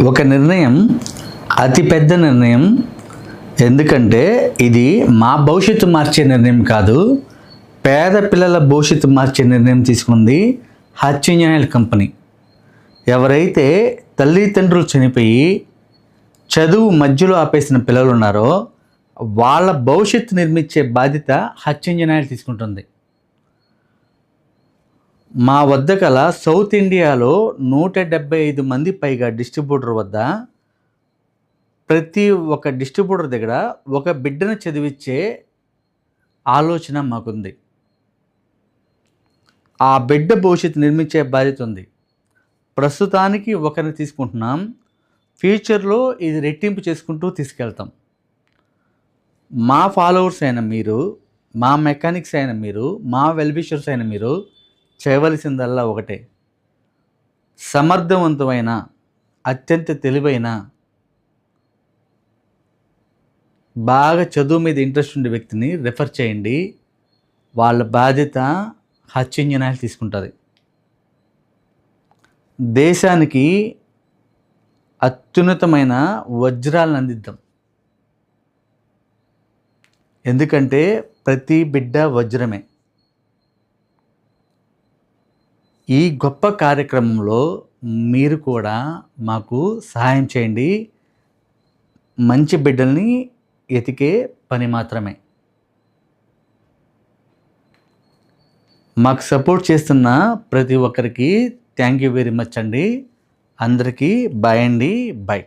ఒక నిర్ణయం అతి పెద్ద నిర్ణయం. ఎందుకంటే ఇది మా భవిష్యత్తు మార్చే నిర్ణయం కాదు, పేద పిల్లల భవిష్యత్తు మార్చే నిర్ణయం తీసుకుంది హచ్ ఇంజనీర్స్ కంపెనీ. ఎవరైతే తల్లిదండ్రులు చనిపోయి చదువు మధ్యలో ఆపేసిన పిల్లలు ఉన్నారో వాళ్ళ భవిష్యత్తు నిర్మించే బాధ్యత హచ్ ఇంజనీర్స్ తీసుకుంటుంది. మా వద్ద గల సౌత్ ఇండియాలో 175 మంది పైగా డిస్ట్రిబ్యూటర్ వద్ద ప్రతి ఒక్క డిస్ట్రిబ్యూటర్ దగ్గర ఒక బిడ్డను చదివించే ఆలోచన మాకుంది. ఆ బిడ్డ భవిష్యత్తు నిర్మించే బాధ్యత ఉంది. ప్రస్తుతానికి ఒకరిని తీసుకుంటున్నాం, ఫ్యూచర్లో ఇది రెట్టింపు చేసుకుంటూ తీసుకెళ్తాం. మా ఫాలోవర్స్ అయిన మీరు, మా మెకానిక్స్ అయిన మీరు, మా వెల్విషర్స్ అయిన మీరు చేయవలసిందల్లా ఒకటే, సమర్థవంతమైన అత్యంత తెలివైన బాగా చదువు మీద ఇంట్రెస్ట్ ఉండే వ్యక్తిని రెఫర్ చేయండి. వాళ్ళ బాధ్యత హచ్ ఇంజనీర్స్ తీసుకుంటుంది. దేశానికి అత్యున్నతమైన వజ్రాలను అందిద్దాం. ఎందుకంటే ప్రతి బిడ్డ వజ్రమే. ఈ గొప్ప కార్యక్రమంలో మీరు కూడా మాకు సహాయం చేయండి. మంచి బిడ్డల్ని ఎతికే పని మాత్రమే. మాకు సపోర్ట్ చేస్తున్న ప్రతి ఒక్కరికి థ్యాంక్ యూ వెరీ మచ్ అండి. అందరికీ బాయ్ అండి, బాయ్.